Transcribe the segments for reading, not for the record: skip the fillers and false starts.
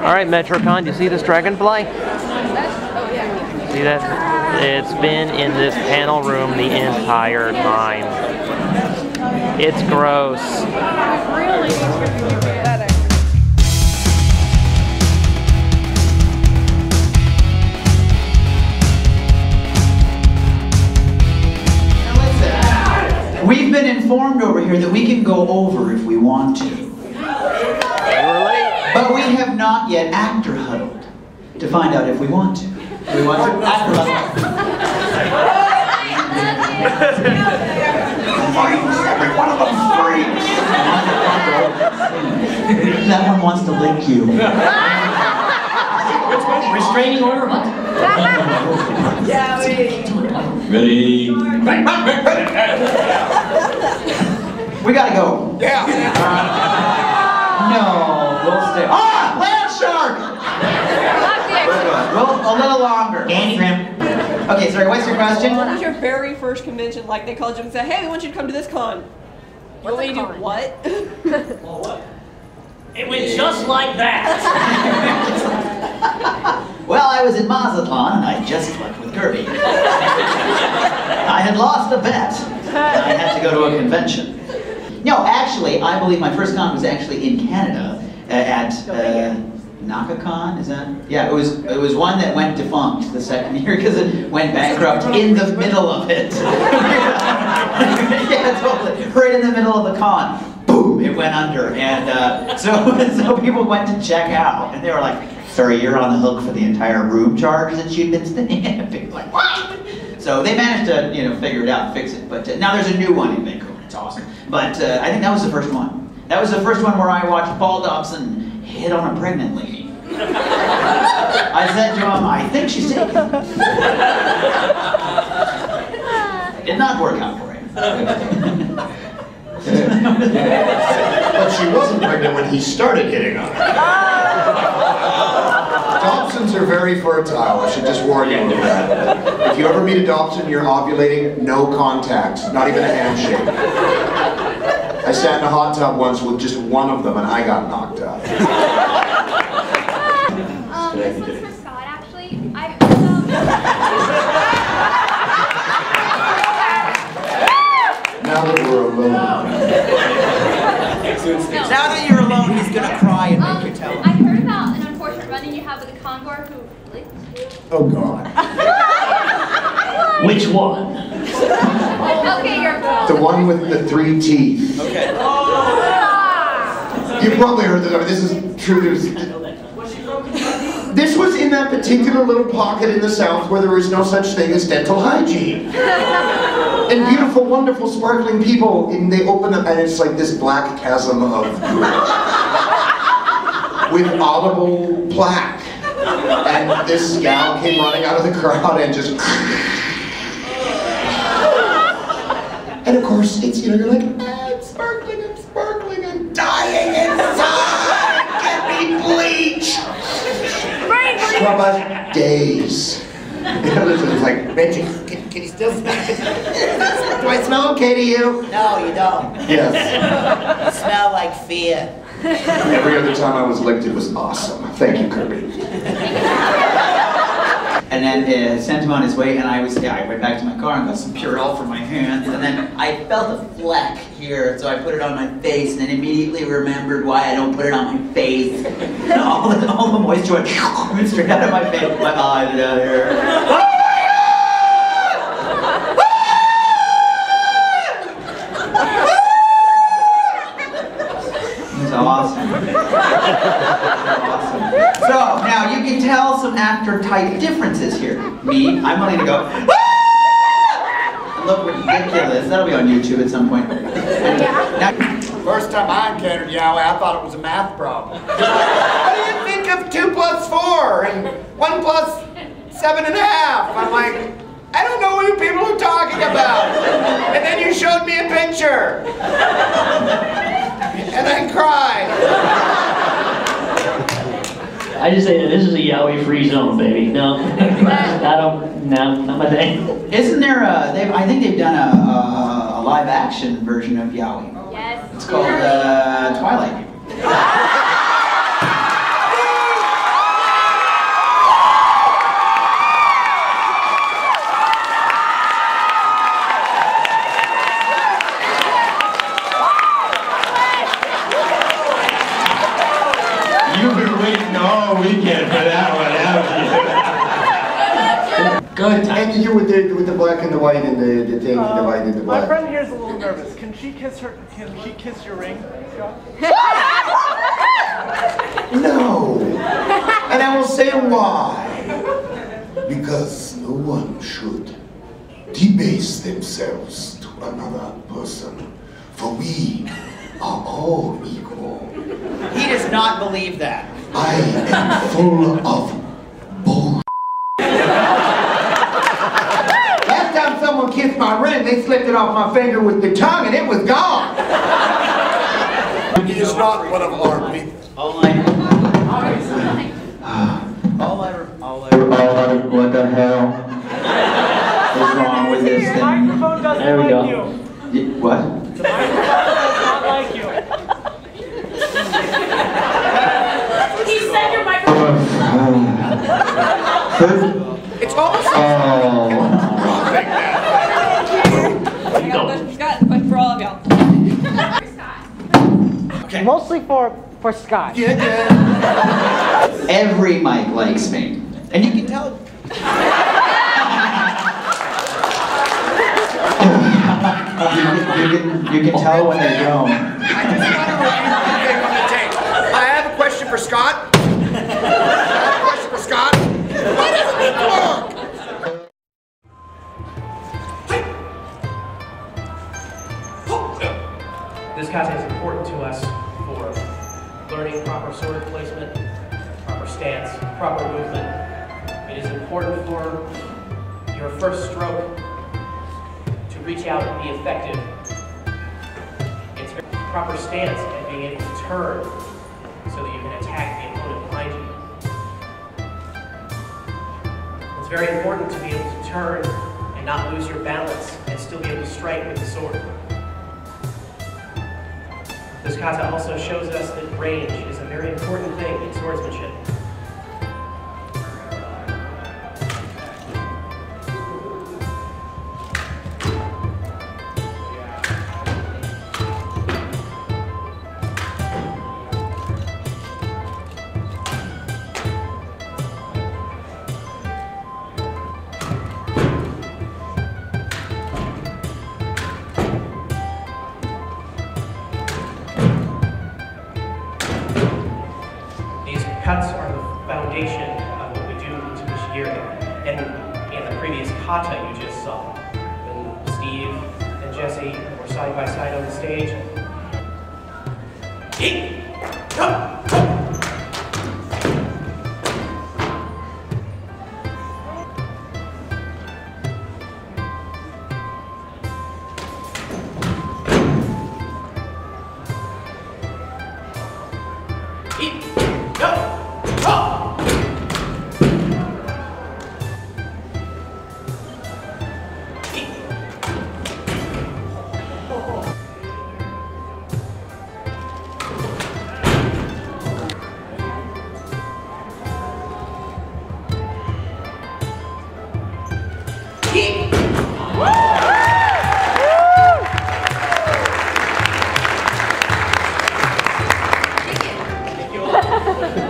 Alright, Metrocon, do you see this dragonfly? See that? It's been in this panel room the entire time. It's gross. Really needs to be better. We've been informed over here that we can go over if we want to. But we have not yet actor huddled to find out if we want to. We want to actor huddle. Every one of them freaks. That one wants to lick you. Restraining order, what? Yeah, Ready? We gotta go. Yeah. No, we'll stay. Ah! Land shark! Well, a little longer. Danny Grim. Okay, sorry, what's your question? What was your very first convention like? They called you and said, hey, we want you to come to this con. What do you do? What? Well, what? It went just like that. Well, I was in Mazatlan and I just slept with Kirby. I had lost a bet. I had to go to a convention. No, actually, I believe my first con was actually in Canada at Nakacon, is that? Yeah, it was one that went defunct the second year because it went bankrupt in the middle of it. Yeah, totally. Right in the middle of the con. Boom, it went under. And so people went to check out and they were like, sorry, you're on the hook for the entire room charge that you've been staying in. People were like, what? So they managed to, figure it out and fix it. But now there's a new one in Vancouver. It's awesome. But I think that was the first one. That was the first one where I watched Paul Dobson hit on a pregnant lady. I said to him, I think she's taken. Did not work out for him. But she wasn't pregnant when he started hitting on her. Dobsons are very fertile, I should just warn you of that. If you ever meet a Dobson, you're ovulating, no contact, not even a handshake. I sat in a hot tub once with just one of them and I got knocked out. This one's for Scott, actually. I Now that we're alone. Now that you're alone, he's gonna cry and make you tell him. I heard about an unfortunate run-in you have with a convor who licked you. Oh God. Which one? Okay, you're The one with the 3 teeth. Okay. You've probably heard this. I mean, this is true. This was in that particular little pocket in the South where there is no such thing as dental hygiene. And beautiful, wonderful, sparkling people, and they open up, and it's like this black chasm of with audible plaque. And this gal came running out of the crowd and just. And of course, it's, you're like, I'm sparkling, I'm dying inside! Get me bleach! Scrub us days. It's like, Reggie, can you still smell it? Do I smell okay to you? No, you don't. Yes. You smell like fear. Every other time I was licked, it was awesome. Thank you, Kirby. And then sent him on his way, and I went back to my car and got some Purell for my hands, and then I felt a fleck here, so I put it on my face, and then immediately remembered why I don't put it on my face. And all the moisture went straight out of my face, my eyes and out here. It's awesome. Awesome. So, now you can tell some actor type differences here. Me, I'm willing to go, and look ridiculous. That'll be on YouTube at some point. Now, First time I encountered Yahweh, I thought it was a math problem. What do you think of 2 + 4 and 1 + 7.5? I'm like, I don't know what you people are talking about. And then you showed me a picture. And I cried. I just say that this is a yaoi free zone, baby. No, no, not my thing. isn't there I think they've done a live action version of Yaoi. Yes. It's called Twilight. Good. And you with the black and the white and the thing, the white and the black. My friend here's a little nervous. Can she kiss your ring, Scott? No. And I will say why. Because no one should debase themselves to another person. For we are all equal. He does not believe that. I am full of bullshit. Last time someone kissed my ring, they slipped it off my finger with the tongue and it was gone. He is not one of our people. What the hell is wrong with this The thing? microphone doesn't There we like go. you. What? The microphone does not like you. He said your microphone. It's almost Oh. I got a question for Scott and a question for all of y'all. Mostly for Scott. Every mic likes me. And you can tell. you can tell when they don't. I just want to review one thing on the tape. I have a question for Scott. Why doesn't it work? This kata is important to us for learning proper sword placement, proper stance, proper movement. It is important for your first stroke to reach out and be effective. It's proper stance and being able to turn so that you can attack the opponent behind you. It's very important to be able to turn and not lose your balance and still be able to strike with the sword. This kata also shows us that range is a very important thing in swordsmanship. Cuts are the foundation of what we do to Mishigiri. And in the previous kata you just saw, when Steve and Jesse were side by side on the stage.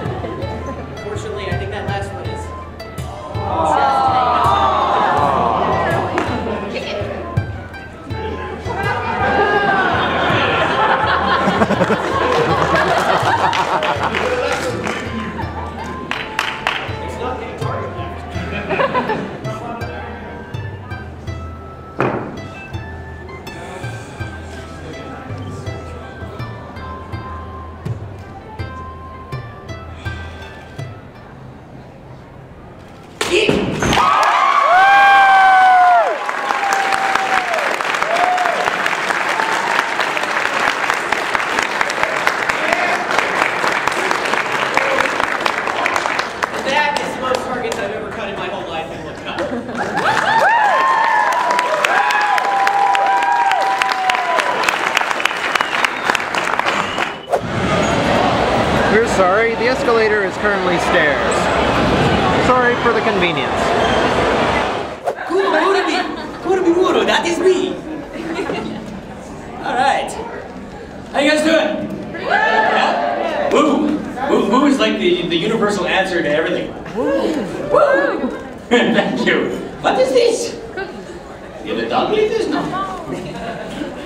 Unfortunately, I think that last one is. It's not getting target left. That is the most targets I've ever cut in my whole life in one cut. We're sorry, the escalator is currently stairs. Sorry for the convenience. Kurumi, that is me. All right. How you guys doing? Pretty good. Yeah? Woo. Woo is like the universal answer to everything. Woo. Thank you. What is this? You have a dog eat this? No.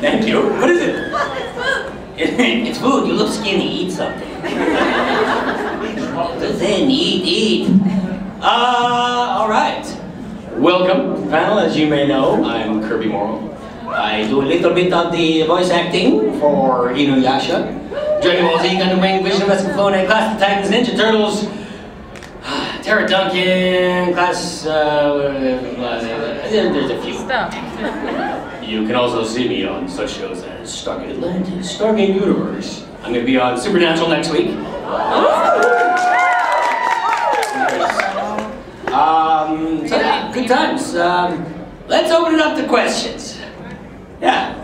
Thank you. What is it? It's food. You look skinny. Eat something. Then eat. All right. Welcome, panel. As you may know, I'm Kirby Morrow. I do a little bit of the voice acting for Inuyasha, Dragon Ball Z, Gundam Wing, Vision of Escaflowne, Class of Titans, Ninja Turtles, Terra Duncan, Class, there's a few. Stop. You can also see me on such shows as Stargate Atlantis, Stargate Universe. I'm going to be on Supernatural next week. So yeah, good times. Let's open it up to questions. Yeah.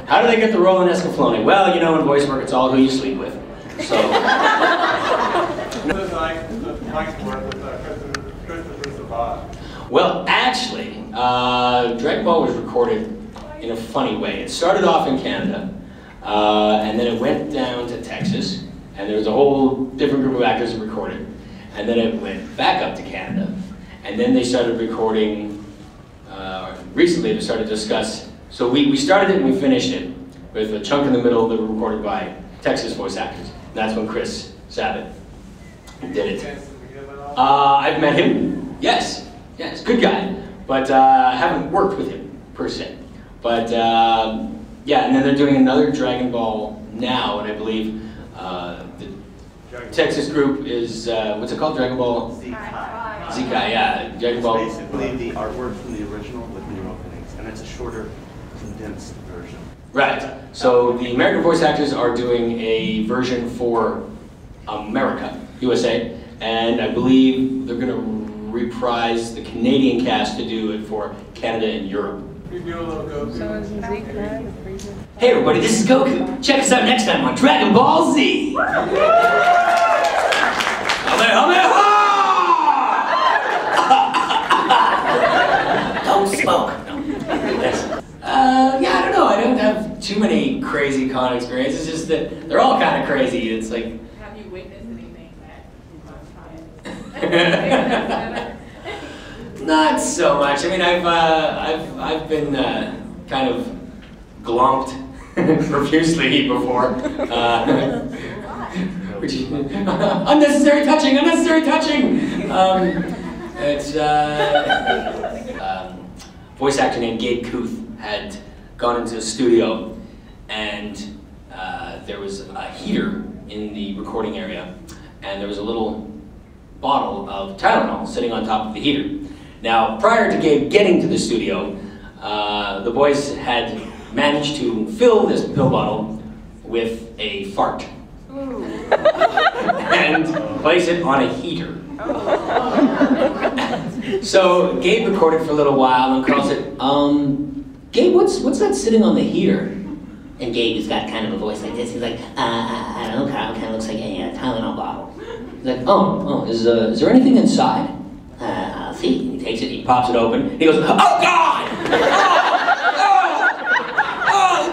How do they get the role in Escaflowne? Well, you know, in voice work, it's all who you sleep with. So. Well, actually, Dragon Ball was recorded in a funny way. It started off in Canada, and then it went down to Texas, and there was a whole different group of actors that recorded. And then it went back up to Canada, and then they started recording, recently they started to discuss, so we started it and we finished it with a chunk in the middle that were recorded by Texas voice actors. And that's when Chris Sabat did it. I've met him, yes, good guy, but I haven't worked with him, per se. But yeah, and then they're doing another Dragon Ball now, and I believe the Texas group is, what's it called, Dragon Ball? Zikai, yeah, Dragon Ball. It's basically the artwork from the original with new openings, and it's a shorter, condensed version. Right, so the American voice actors are doing a version for America, USA, and I believe they're going to reprise the Canadian cast to do it for Canada and Europe. Hey everybody, this is Goku. Check us out next time on Dragon Ball Z. Don't smoke. No. Yes. Yeah, I don't know. I don't have too many crazy con experiences. It's just that they're all kind of crazy. It's like. Have you witnessed anything that? Not so much. I mean, I've been kind of glomped profusely before. Unnecessary touching. It's voice actor named Gabe Kuth had gone into a studio, and there was a heater in the recording area, and there was a little bottle of Tylenol sitting on top of the heater. Now, prior to Gabe getting to the studio, the boys had managed to fill this pill bottle with a fart and place it on a heater. So Gabe recorded for a little while, and Carl said, Gabe, what's that sitting on the heater? And Gabe has got kind of a voice like this. He's like, I don't know, Carl, kind of looks like a Tylenol bottle. He's like, is there anything inside? I'll see. He takes it, he pops it open, he goes, oh God! Oh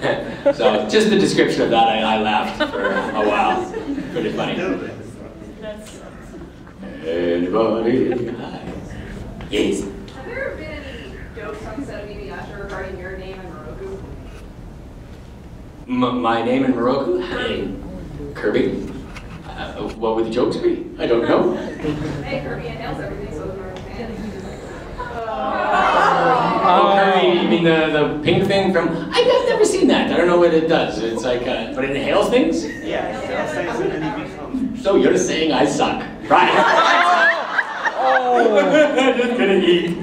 God! So just the description of that, I laughed for a while. Pretty funny. Anybody? Hi. Yes. Have there been any jokes on set of Inuyasha regarding your name and Miroku? My name and Miroku? Hey, Kirby. What would the jokes be? I don't know. Hey, Kirby inhales everything, so the fan. Oh, Kirby, you mean the pink thing from... I've never seen that. I don't know what it does. It's like, but it inhales things? Yeah. So you're saying I suck. Right. Just gonna eat.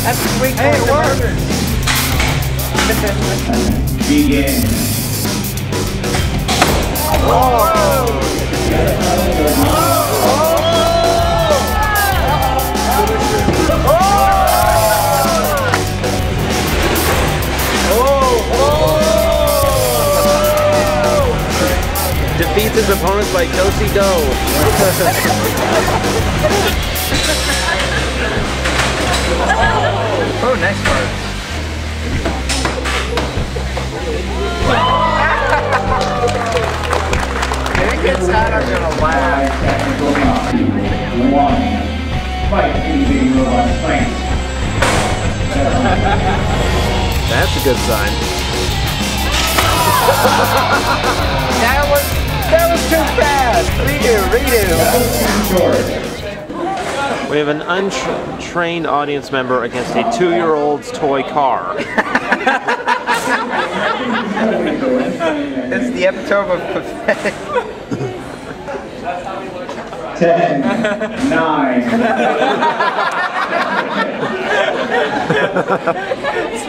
That's sweet. Hey, it worked. Begin. Oh! his opponents by do-si-do. Oh, next card. If it gets out, I'm gonna laugh. Fight indicating robot strength. That's a good sign. That was too fast. Redo. We have an untrained audience member against a 2-year-old's toy car. It's the epitome of pathetic. 10, 9.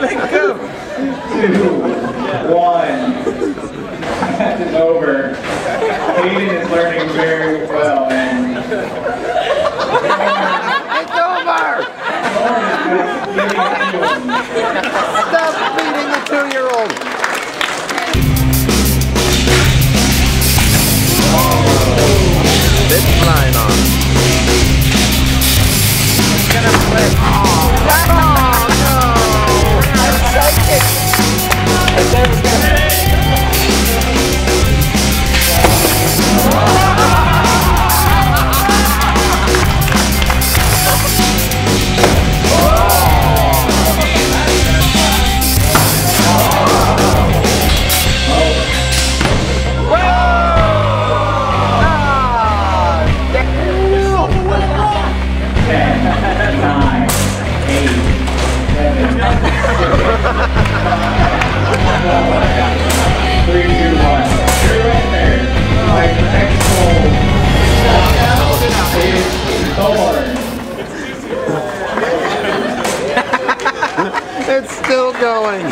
Let's go. 2, 1. That is over. Hayden is learning very well, and It's over! Stop beating the 2-year-old! It's flying on. It's gonna flip. Oh, no! I'm psychic! I said it was gonna It's still going.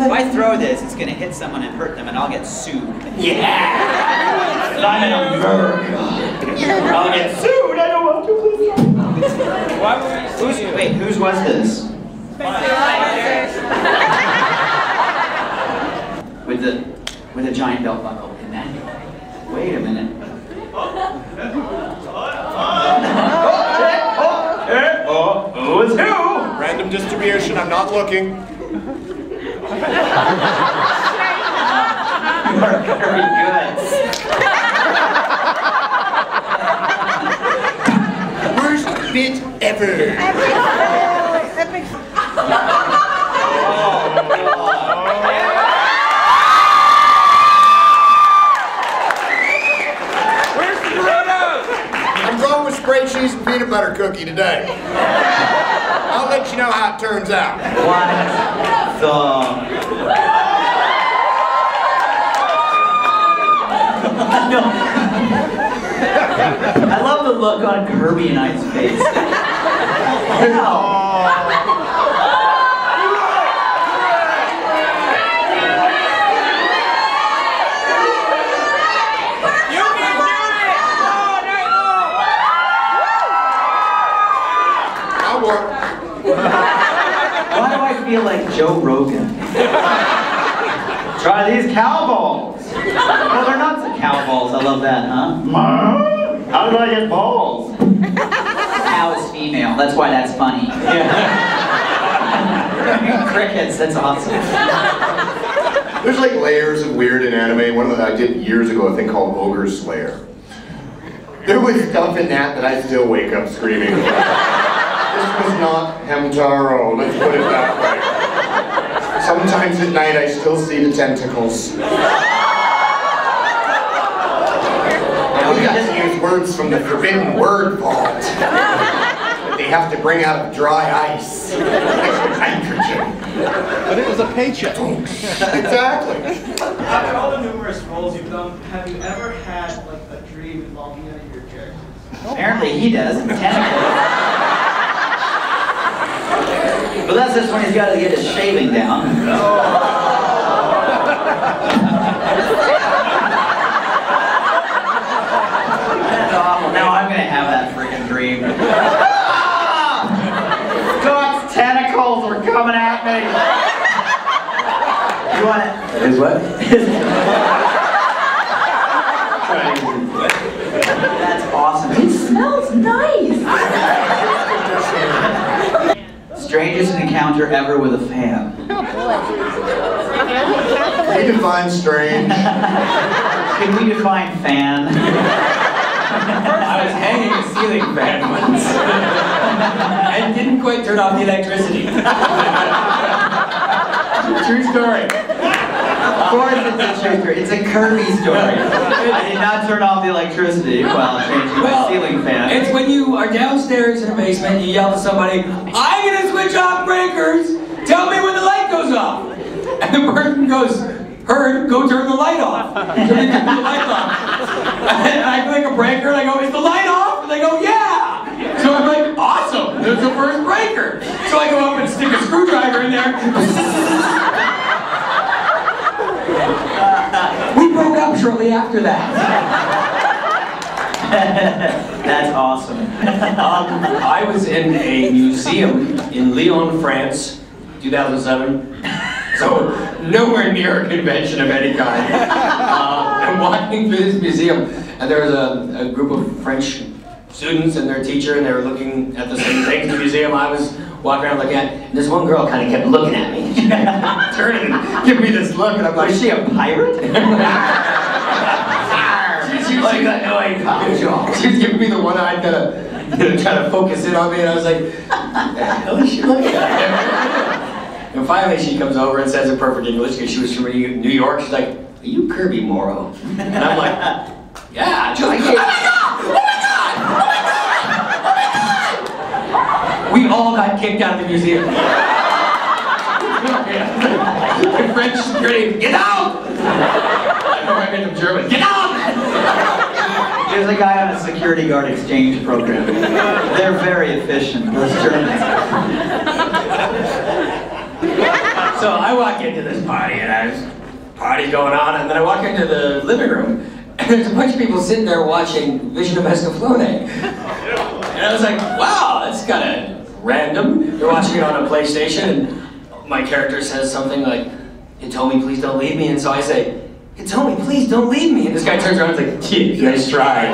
If I throw this, it's gonna hit someone and hurt them, and I'll get sued. Yeah! I'm in America. I'll get sued. I don't want to. Wait, whose was this? With a giant belt buckle in that. Wait a minute. Who is who? Random distribution, I'm not looking. You are very good. Worst bit ever. Where's the Doritos? I'm going with spray cheese and peanut butter cookie today. I'll let you know how it turns out. What the? No. I love the look on Kirby and I's face. No. Why do I feel like Joe Rogan? Try these cow balls. Well, they're not the cow balls. I love that, huh? How did I get balls? Cow is female. That's why that's funny. Yeah. Crickets. That's awesome. There's like layers of weird in anime. One of them I did years ago, a thing called Ogre Slayer. There was stuff in that I still wake up screaming. This was not Hamtaro, let's put it that way. Sometimes at night I still see the tentacles. We got to use words from the forbidden word vault. They have to bring out dry ice. Nitrogen. But it was a paycheck. Exactly. After all the numerous roles you've done, have you ever had like a dream involving any of your characters? Apparently he does. Tentacles. But that's just when he's got to get his shaving down. That's awful. Now I'm going to have that freaking dream. God's tentacles are His what? That's awesome. It smells nice. Strangest encounter ever with a fan. Can we define strange? Can we define fan? I was hanging a ceiling fan once and didn't quite turn off the electricity. True story. Of course it's a true story. It's a Kirby story. I did not turn off the electricity while changing my ceiling fan. It's when you are downstairs in a basement, you yell to somebody, I'm gonna switch off breakers, tell me when the light goes off. And the person goes, heard, go turn the light off. So they turn the light off. And I click a breaker and I go, is the light off? And they go, yeah. So I'm like, awesome, there's the first breaker. So I go up and stick a screwdriver in there. We broke up shortly after that. That's awesome. I was in a museum in Lyon, France, 2007. So nowhere near a convention of any kind. I'm walking through this museum, and there was a group of French students and their teacher, and they were looking at the same things in the museum I was walking around looking at. And this one girl kind of kept looking at me. She turned and giving me this look, and I'm like, is she a pirate? She was giving me the one-eyed kind of, trying to focus in on me, and I was like, what the hell is she looking at? And finally she comes over and says in perfect English, because she was from New York, she's like, are you Kirby Morrow? And I'm like, yeah. She's like, oh my god! Oh my god! Oh my god! Oh my god! We all got kicked out of the museum. The French security, get out! I know I made them German, get out! There's a guy on a security guard exchange program. They're very efficient, those Germans. So I walk into this party, and there's party going on, and then I walk into the living room, and there's a bunch of people sitting there watching Vision of Escaflowne. And I was like, wow, that's kind of random. They're watching it on a PlayStation, and my character says something like, Hitomi, please don't leave me. And so I say, Hitomi, please don't leave me. And this guy turns around and is like, yeah, nice try.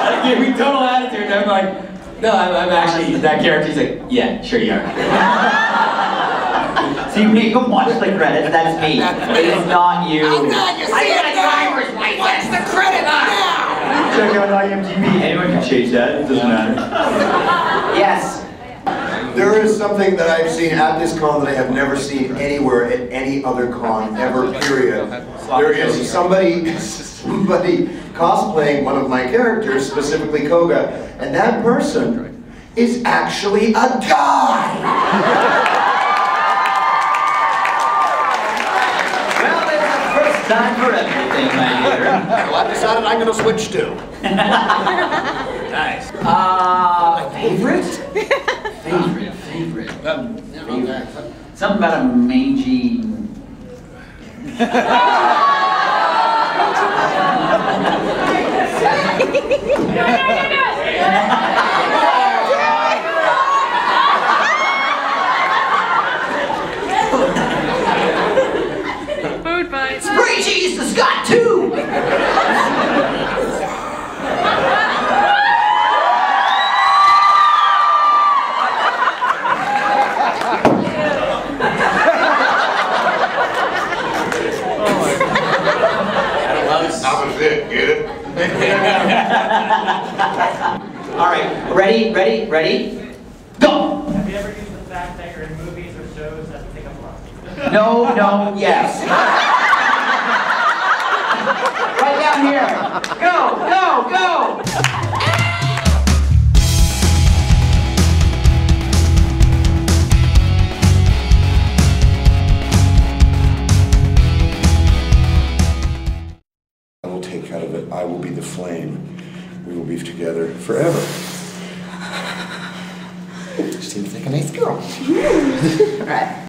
I gave me total attitude, and I'm like, no, I'm actually that character. He's like, yeah, sure you are. So you make him watch the credits, that's me. It is not you. Oh god, you see I got it a now. driver's license. What's the credit now? Check out IMDb. Anyone can change that, it doesn't matter. Yes. There is something that I've seen at this con that I have never seen anywhere at any other con ever, period. There is somebody cosplaying one of my characters, specifically Koga, and that person is actually a guy! Well, there's a first time for everything, my dear. Well, I've decided I'm gonna switch too. Nice. Favorite? Favorite. Something about a mangy... Food fight. Spray cheese to Scott too! That was it, get it? Alright, ready? Go! Have you ever used the fact that you're in movies or shows as a pickup line? No, yes. Right down here. Go! I will take out of it. I will be the flame. We will be together forever. Seems like a nice girl. Right.